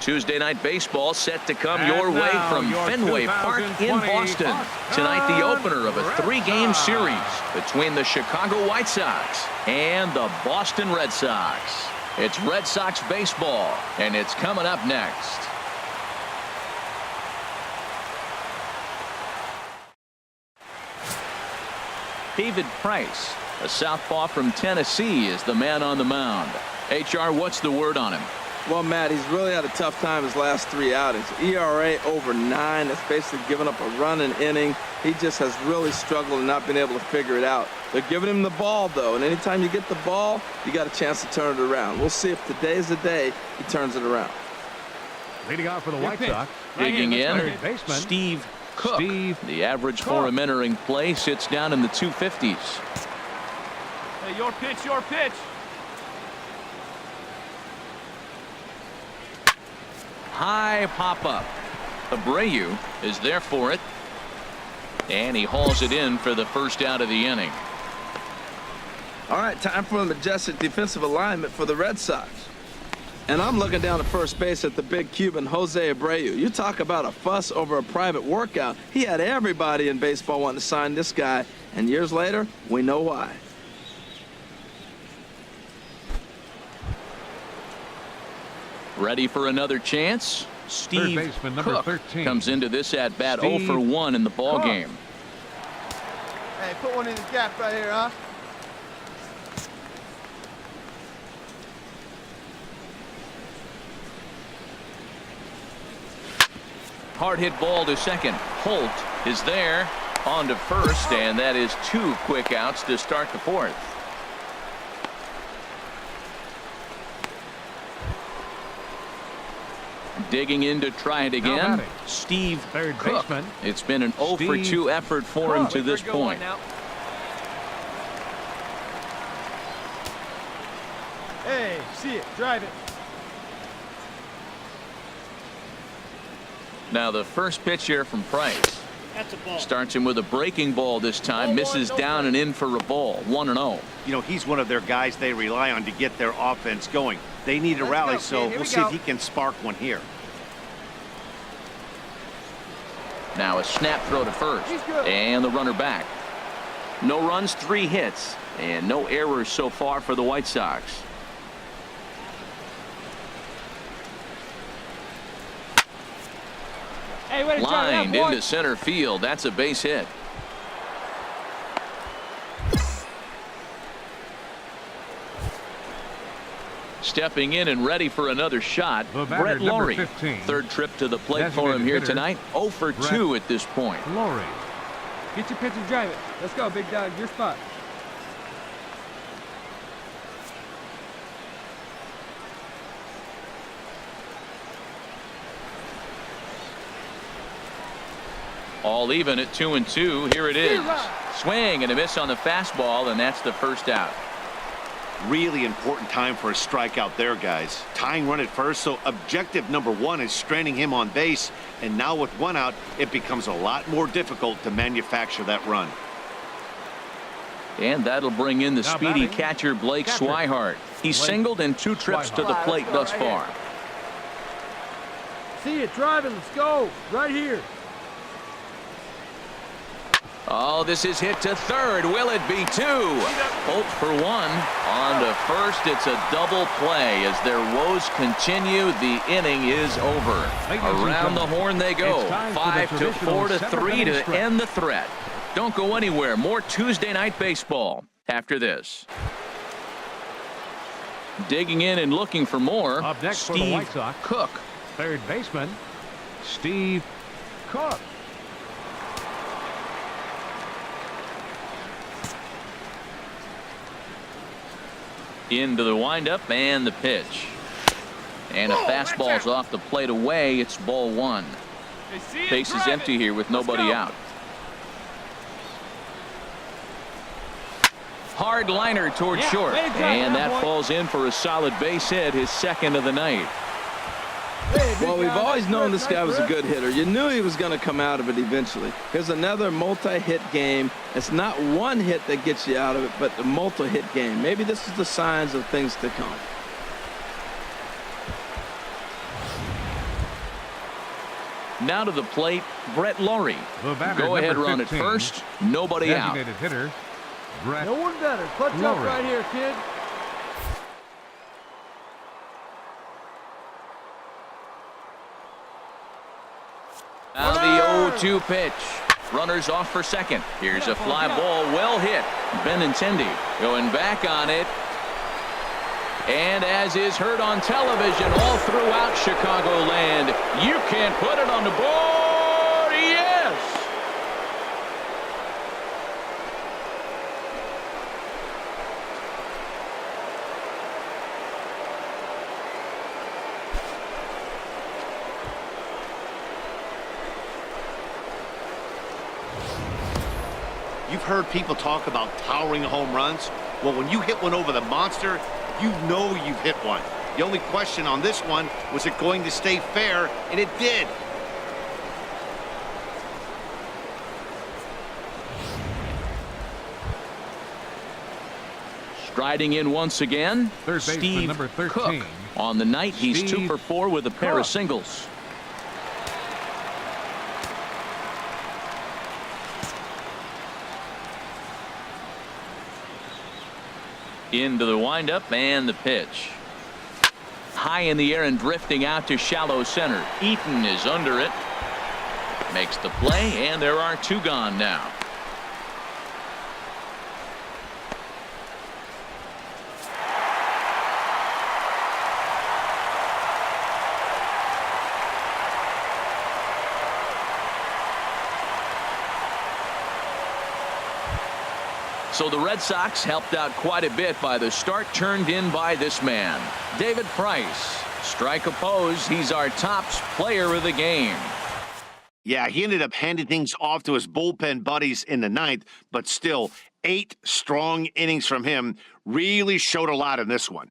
Tuesday Night Baseball set to come your way from Fenway Park in Boston. Tonight, the opener of a 3-game series between the Chicago White Sox and the Boston Red Sox. It's Red Sox baseball, and it's coming up next. David Price, a southpaw from Tennessee, is the man on the mound. HR, what's the word on him? Well, Matt, he's really had a tough time his last 3 outings. ERA over 9. That's basically giving up a run an inning. He just has really struggled and not been able to figure it out. They're giving him the ball, though, and anytime you get the ball, you got a chance to turn it around. We'll see if today's the day he turns it around. Leading off for the White Sox. Digging in, Steve Cook. The average for him entering play sits down in the 250s. Hey, your pitch, your pitch. High pop-up. Abreu is there for it. And he hauls it in for the first out of the inning. All right, time for a majestic defensive alignment for the Red Sox. And I'm looking down at first base at the big Cuban, Jose Abreu. You talk about a fuss over a private workout. He had everybody in baseball wanting to sign this guy. And years later, we know why. Ready for another chance? Steve baseman, number Cook 13. comes into this at-bat 0 for 1 in the ball game. Hey, put one in the gap right here, huh? Hard hit ball to second. Holt is there on to first, and that is 2 quick outs to start the 4th. Digging in to try it again, Steve Third Cook. baseman. It's been an 0 for 2 effort for him to this point. Hey, see it, drive it. Now the first pitch here from Price. That's a ball. Starts him with a breaking ball this time. Misses down and in for a ball. 1-0. You know, he's one of their guys they rely on to get their offense going. They need a rally, so we'll see if he can spark one here. Now a snap throw to first. And the runner back. No runs, 3 hits. And no errors so far for the White Sox. Hey, way to Lined into center field. That's a base hit. Stepping in and ready for another shot, Brett Lawrie. 15. Third trip to the plate for him here tonight. 0 for 2 at this point. Lawrie. Get your pitch and drive it. Let's go, big dog. Your spot. All even at 2-2. Here it is. Swing and a miss on the fastball, and that's the first out. Really important time for a strikeout there, guys. Tying run at first, so objective number 1 is straining him on base. And now with 1 out, it becomes a lot more difficult to manufacture that run. And that'll bring in the speedy catcher Blake Swihart. He's singled in 2 trips to the plate thus far. See it, drive it. Let's go. Right here. Oh, this is hit to third. Will it be 2? Holt for 1. On to first. It's a double play. As their woes continue, the inning is over. Around the horn they go. 5-4-3 to end the threat. Don't go anywhere. More Tuesday Night Baseball after this. Digging in and looking for more. Up next for the White Sox. Cook. Third baseman, Steve Cook. Into the windup and the pitch. And a fastball's off the plate away. It's ball 1. Base is empty here with nobody out. Hard liner toward short. And that falls in for a solid base hit, his 2nd of the night. Well, we've always known this guy was a good hitter. You knew he was going to come out of it eventually. Here's another multi-hit game. It's not one hit that gets you out of it, but the multi-hit game. Maybe this is the signs of things to come. Now to the plate, Brett Laurie. The batter, Go ahead, number run at 15, first. Nobody out. designated hitter, Brett No one better. Clutch up Laurie. right here, kid. Now the 0-2 pitch. Runners off for second. Here's a fly ball, well hit. Benintendi going back on it. And as is heard on television all throughout Chicagoland, you can't put it on the board. Yes! You've heard people talk about towering home runs. Well, when you hit one over the monster, you know you've hit one. The only question on this one, was it going to stay fair? And it did. Striding in once again, Third baseman, Steve number 13. Cook. On the night, he's Steve 2 for 4 with a pair Cook. of singles. Into the windup and the pitch. High in the air and drifting out to shallow center. Eaton is under it. Makes the play, and there are 2 gone now. So the Red Sox helped out quite a bit by the start turned in by this man, David Price. Strike opposed. He's our top player of the game. Yeah, he ended up handing things off to his bullpen buddies in the ninth, but still, 8 strong innings from him really showed a lot in this one.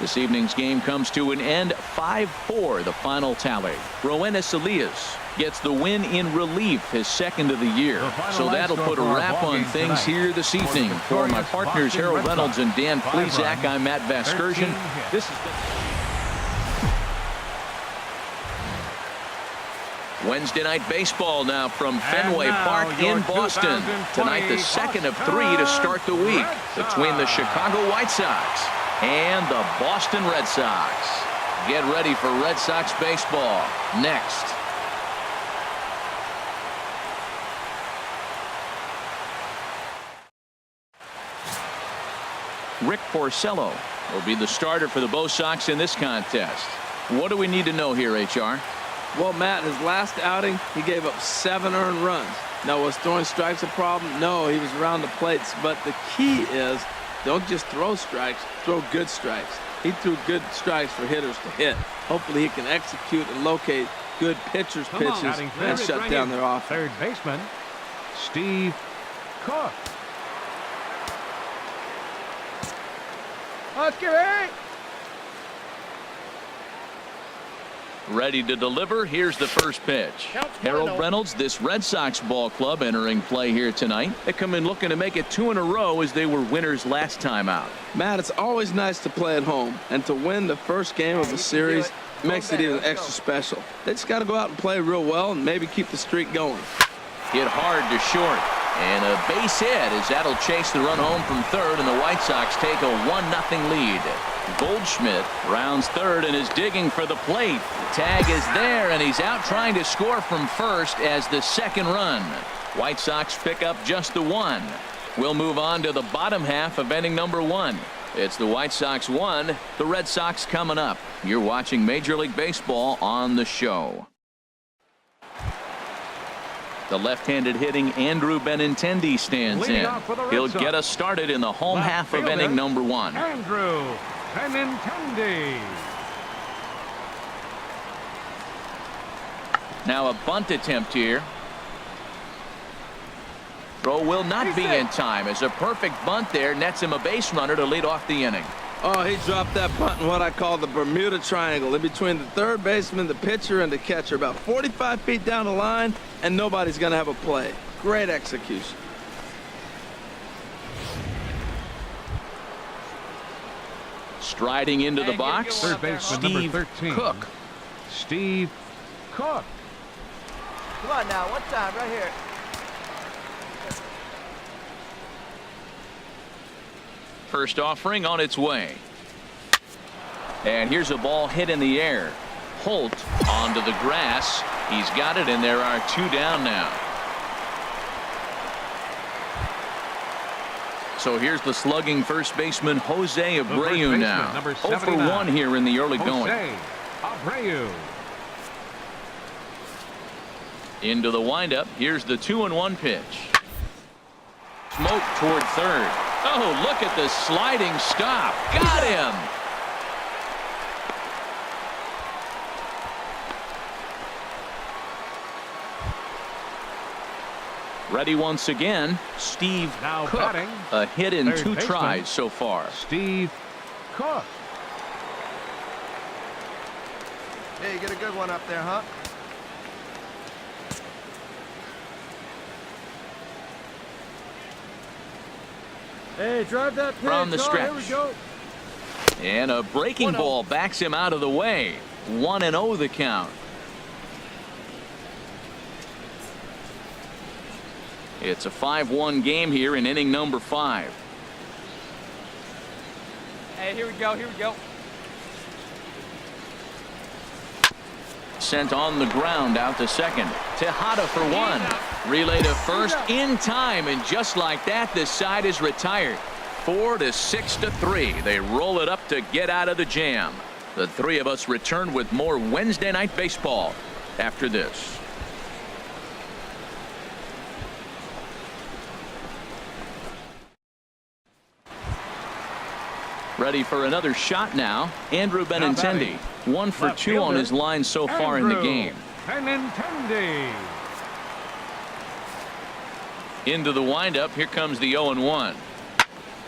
This evening's game comes to an end, 5-4, the final tally. Roenis Elias gets the win in relief, his second of the year. So that'll put a wrap on things here this evening. For my partners Harold Reynolds and Dan Plesac, I'm Matt Vasgersian. This is Wednesday night baseball now from Fenway Park in Boston. Tonight the second of 3 to start the week between the Chicago White Sox and the Boston Red Sox. Get ready for Red Sox baseball next. Rick Porcello will be the starter for the Bo Sox in this contest. What do we need to know here, HR? Well, Matt, his last outing, he gave up 7 earned runs. Now, was throwing strikes a problem? No, he was around the plates. But the key is, don't just throw strikes, throw good strikes. He threw good strikes for hitters to hit. Hopefully he can execute and locate good pitchers' pitches and shut down their offense. Third baseman, Steve Cook. Let's get it. Ready to deliver. Here's the first pitch. Harold Reynolds, this Red Sox ball club entering play here tonight. They come in looking to make it 2 in a row as they were winners last time out. Matt, it's always nice to play at home, and to win the first game of the series makes it even extra special. They just got to go out and play real well and maybe keep the streak going. Hit hard to short. And a base hit as that'll chase the run home from third, and the White Sox take a 1-0 lead. Goldschmidt rounds third and is digging for the plate. The tag is there, and he's out trying to score from first as the second run. White Sox pick up just the 1. We'll move on to the bottom half of inning number 1. It's the White Sox 1, the Red Sox coming up. You're watching Major League Baseball on the show. The left-handed hitting Andrew Benintendi stands in. He'll get us started in the home half of inning number 1. Andrew Benintendi. Now a bunt attempt here. Throw will not be in time as a perfect bunt there nets him a base runner to lead off the inning. Oh, he dropped that bunt in what I call the Bermuda Triangle, in between the third baseman, the pitcher, and the catcher, about 45 feet down the line, and nobody's going to have a play. Great execution. Striding into the box, Third baseman number Steve 13. Cook. Steve Cook. Come on now, one time, right here. First offering on its way. And here's a ball hit in the air. Holt onto the grass. He's got it, and there are 2 down now. So here's the slugging first baseman Jose Abreu now. Number 0 for 1 here in the early going. Jose Abreu. Into the windup. Here's the 2-1 pitch. Smoke toward third. Oh, look at the sliding stop. Got him. Ready once again, Steve Now Cook. batting, A hit in third 2 baseman, tries so far. Steve Cook. Hey, you get a good one up there, huh? Hey, drive that pitch. From the Oh, stretch. here we go. And a breaking 1-0. ball backs him out of the way. 1-0 the count. It's a 5-1 game here in inning number 5. Hey, here we go, here we go. Sent on the ground out to second. Tejada for 1. Relay to first in time, and just like that, this side is retired. 4-6-3. They roll it up to get out of the jam. The 3 of us return with more Wednesday Night Baseball after this. Ready for another shot now. Andrew Benintendi. 1 for Left 2 on fielder, his line so far in the Andrew game. Benintendi. Into the windup. Here comes the 0-1.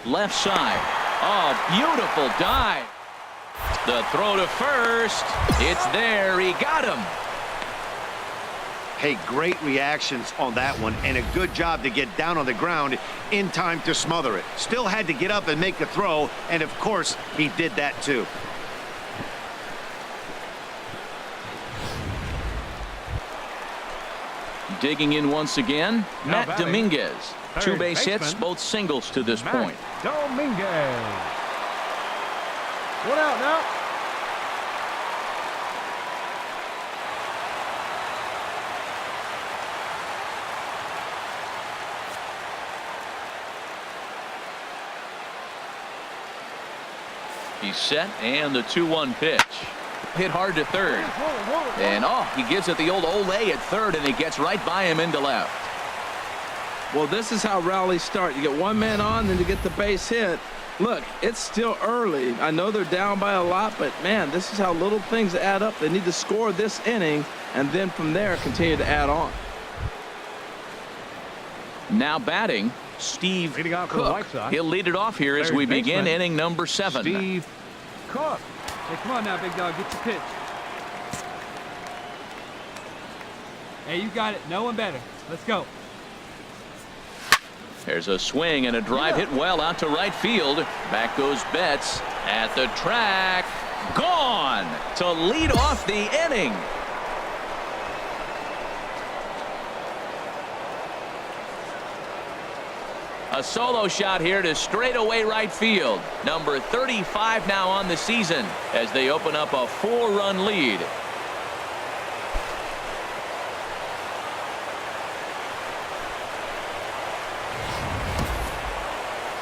Left side. Oh, beautiful dive. The throw to first. It's there. He got him. Hey, great reactions on that one, and a good job to get down on the ground in time to smother it. Still had to get up and make the throw, and of course, he did that too. Digging in once again, Now Matt batting, Dominguez. 2 base hits, baseman, both singles to this Matt point. Dominguez. One out now. He's set, and the 2-1 pitch. Hit hard to third. And he gives it the old Olay at third, and he gets right by him into left. Well, this is how rallies start. You get one man on, then you get the base hit. Look, it's still early. I know they're down by a lot, but man, this is how little things add up. They need to score this inning, and then from there continue to add on. Now batting, Steve Leading off for the White Cook. Sox. He'll lead it off here as Third we begin baseman, inning number 7. Steve Cook. Hey, come on now, big dog, get your pitch. Hey, you got it. No one better. Let's go. There's a swing and a drive hit well out to right field. Back goes Betts at the track. Gone to lead off the inning. A solo shot here to straightaway right field. Number 35 now on the season as they open up a 4-run lead.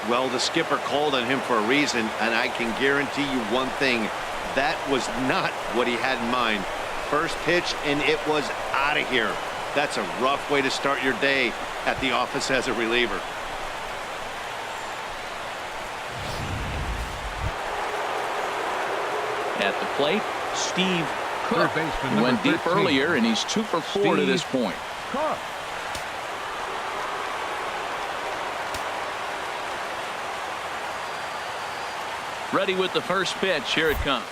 Well, the skipper called on him for a reason, and I can guarantee you one thing. That was not what he had in mind. First pitch, and it was out of here. That's a rough way to start your day at the office as a reliever. At the plate, Steve Cook. Third baseman, He number went deep 13. earlier, and he's 2 for 4 to this Steve point. Cook. Ready with the first pitch. Here it comes.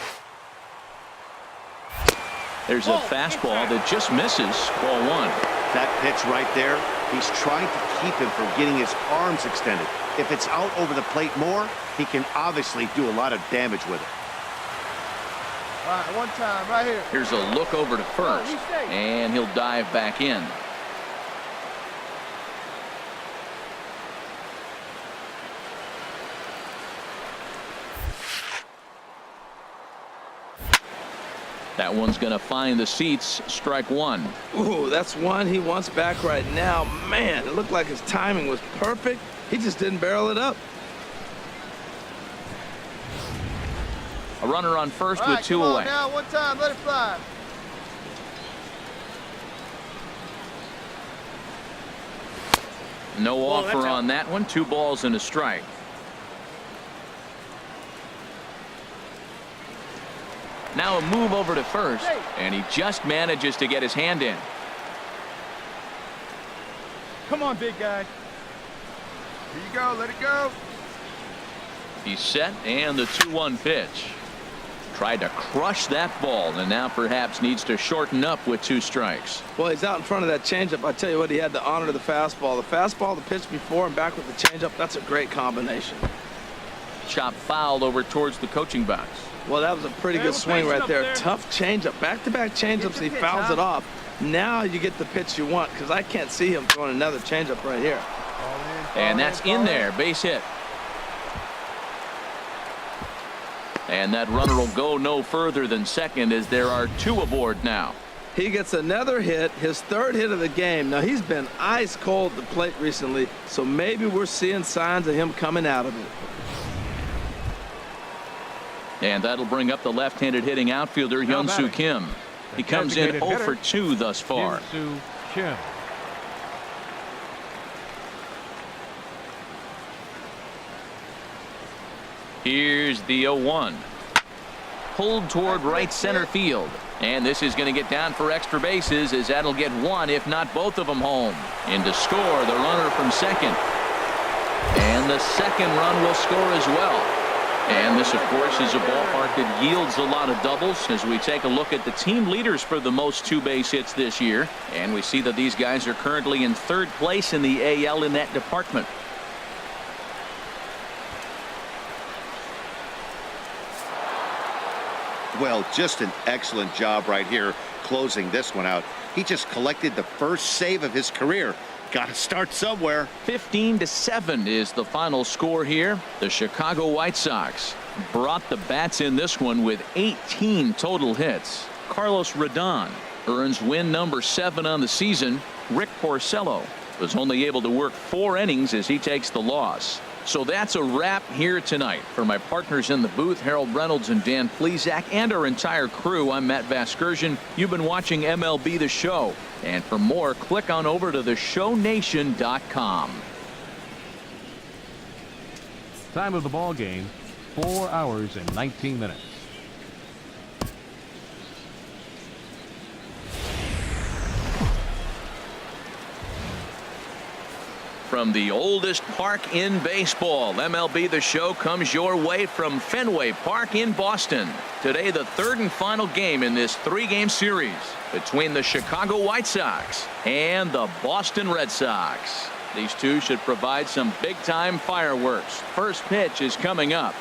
There's a fastball that just misses. Ball one. That pitch right there, he's trying to keep him from getting his arms extended. If it's out over the plate more, he can obviously do a lot of damage with it. All right, one time, right here. Here's a look over to first, and he'll dive back in. That one's going to find the seats. Strike one. Ooh, that's one he wants back right now. Man, it looked like his timing was perfect. He just didn't barrel it up. A runner on first All right, with two come on away. now, one time, let it fly. No offer on that one. 2 balls and a strike. Now a move over to first, and he just manages to get his hand in. Come on, big guy. Here you go, let it go. He's set, and the 2-1 pitch. Tried to crush that ball, and now perhaps needs to shorten up with 2 strikes. Well, he's out in front of that changeup. I tell you what, he had to honor the fastball. The fastball, the pitch before, and back with the changeup, that's a great combination. Chop fouled over towards the coaching box. Well, that was a pretty good swing right there. Tough changeup. Back-to-back changeups, and he fouls it off. Now you get the pitch you want, because I can't see him throwing another changeup right here. And that's in there. Base hit. And that runner will go no further than second as there are 2 aboard now. He gets another hit, his 3rd hit of the game. Now, he's been ice cold at the plate recently, so maybe we're seeing signs of him coming out of it. And that'll bring up the left-handed hitting outfielder, Hyun-Soo Kim. He comes in 0 for 2 thus far. Hyun-Soo Kim. Here's the 0-1. Pulled toward right center field. And this is going to get down for extra bases as that'll get 1, if not both of them, home. In to score, the runner from second. And the second run will score as well. And this, of course, is a ballpark that yields a lot of doubles as we take a look at the team leaders for the most 2-base hits this year. And we see that these guys are currently in 3rd place in the AL in that department. Well, just an excellent job right here closing this one out. He just collected the first save of his career. Got to start somewhere. 15-7 is the final score here. The Chicago White Sox brought the bats in this one with 18 total hits. Carlos Rodon earns win number 7 on the season. Rick Porcello was only able to work 4 innings as he takes the loss. So that's a wrap here tonight. For my partners in the booth, Harold Reynolds and Dan Plesac, and our entire crew, I'm Matt Vasgersian. You've been watching MLB The Show. And for more, click on over to theshownation.com. Time of the ball game, 4 hours and 19 minutes. From the oldest park in baseball, MLB The Show comes your way from Fenway Park in Boston. Today, the 3rd and final game in this 3-game series between the Chicago White Sox and the Boston Red Sox. These two should provide some big-time fireworks. First pitch is coming up.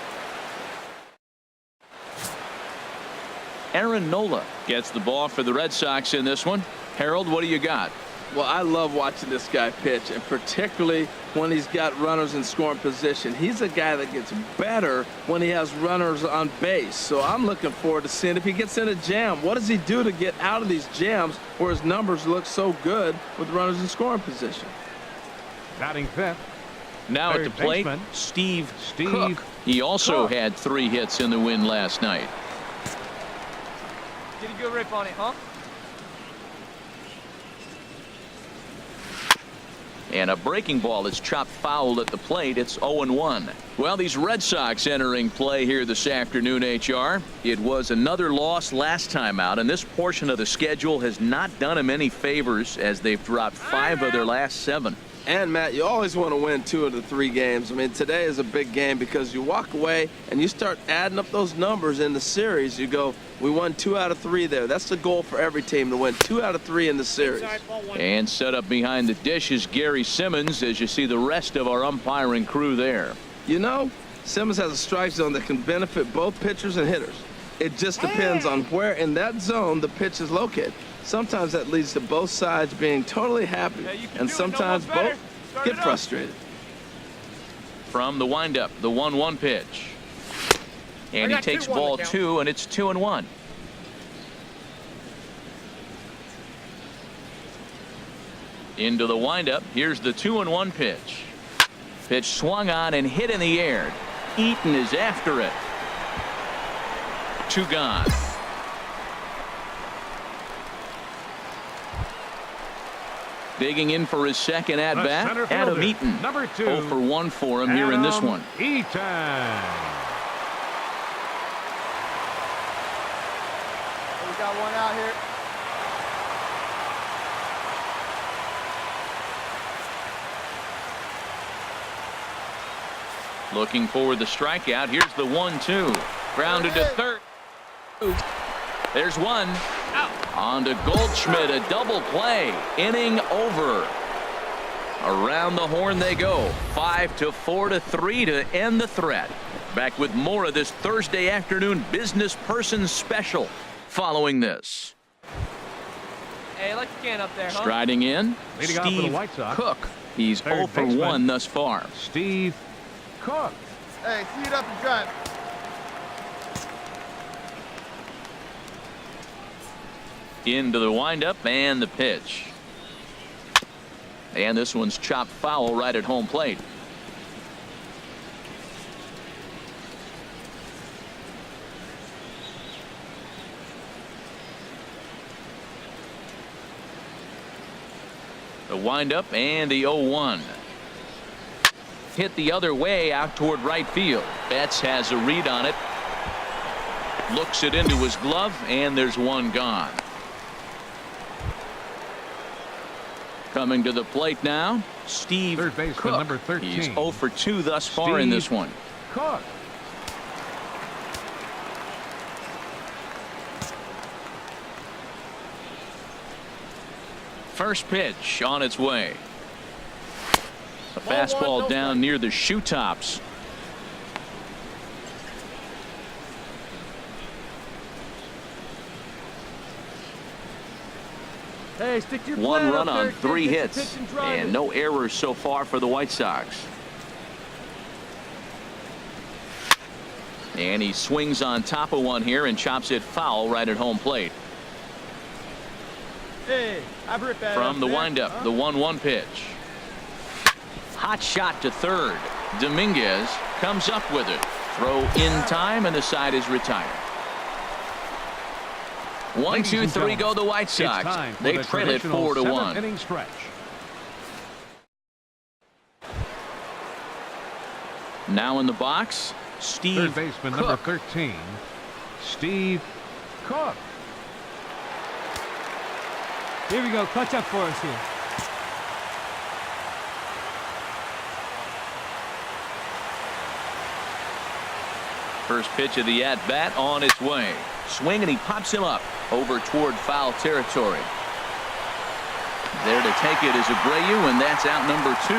Aaron Nola gets the ball for the Red Sox in this one. Harold, what do you got? Well, I love watching this guy pitch, and particularly when he's got runners in scoring position. He's a guy that gets better when he has runners on base. So I'm looking forward to seeing if he gets in a jam. What does he do to get out of these jams where his numbers look so good with runners in scoring position? Batting 5th. Now at Third the plate, baseman, Steve Steve Cook. He also Cook. had 3 hits in the win last night. Get a good rip on it, huh? And a breaking ball is chopped foul at the plate. It's 0-1. Well, these Red Sox entering play here this afternoon, HR. It was another loss last time out, and this portion of the schedule has not done them any favors as they've dropped 5 of their last 7. And, Matt, you always want to win 2 of the 3 games. I mean, today is a big game because you walk away and you start adding up those numbers in the series. You go, we won 2 out of 3 there. That's the goal for every team, to win 2 out of 3 in the series. And set up behind the dish is Gary Simmons as you see the rest of our umpiring crew there. You know, Simmons has a strike zone that can benefit both pitchers and hitters. It just depends on where in that zone the pitch is located. Sometimes that leads to both sides being totally happy, and sometimes both get frustrated. From the windup, the 1-1 pitch. And he takes ball 2, and it's 2-1. Into the windup, here's the 2-1 pitch. Pitch swung on and hit in the air. Eaton is after it. 2 gone. Digging in for his second at-bat, Adam Eaton. Number 2. 0 for 1 for him here in this one. Eaton. We got one out here. Looking for the strikeout. Here's the 1-2. Grounded to third. There's one. On to Goldschmidt, a double play. Inning over. Around the horn they go. 5-4-3 to end the threat. Back with more of this Thursday afternoon business person special following this. Hey, let the can up there, huh? Striding in, Leading off for the Steve White Sox. Cook. He's 0 for 1 thus far. Steve Cook. Hey, see it up and cut. Into the windup and the pitch. And this one's chopped foul right at home plate. The windup and the 0-1. Hit the other way out toward right field. Betts has a read on it. Looks it into his glove, and there's one gone. Coming to the plate now, Steve Third baseman, Cook. number 13. He's 0 for 2 thus far in this one. Cook. First pitch on its way. A fastball down near the shoe tops. Hey, stick to your One plan run up on there, 3 kid. Get your hits pitch and drive and it. no errors so far for the White Sox. And he swings on top of one here and chops it foul right at home plate. Hey, I've ripped that From up the there, windup, huh? the 1-1 pitch. Hot shot to third. Dominguez comes up with it. Throw in time, and the side is retired. 1, 2, 3 go the White Sox. They trail it 4-1. Inning stretch. Now in the box, Steve Third baseman, Cook. number 13. Steve Cook. Here we go. Clutch up for us here. First pitch of the at-bat on its way. Swing, and he pops him up over toward foul territory. There to take it is Abreu, and that's out number 2.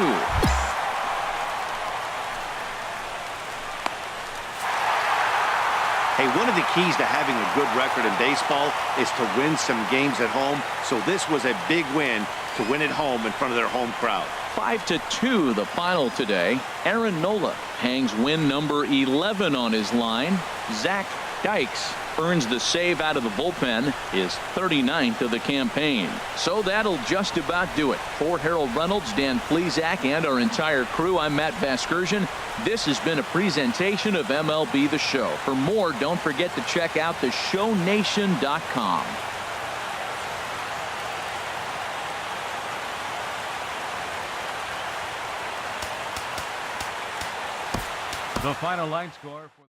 Hey, one of the keys to having a good record in baseball is to win some games at home. So this was a big win to win at home in front of their home crowd. 5-2 the final today. Aaron Nola hangs win number 11 on his line. Zach Dykes earns the save out of the bullpen, his 39th of the campaign. So that'll just about do it. For Harold Reynolds, Dan Plesac, and our entire crew, I'm Matt Vasgersian. This has been a presentation of MLB The Show. For more, don't forget to check out theshownation.com. The final line score for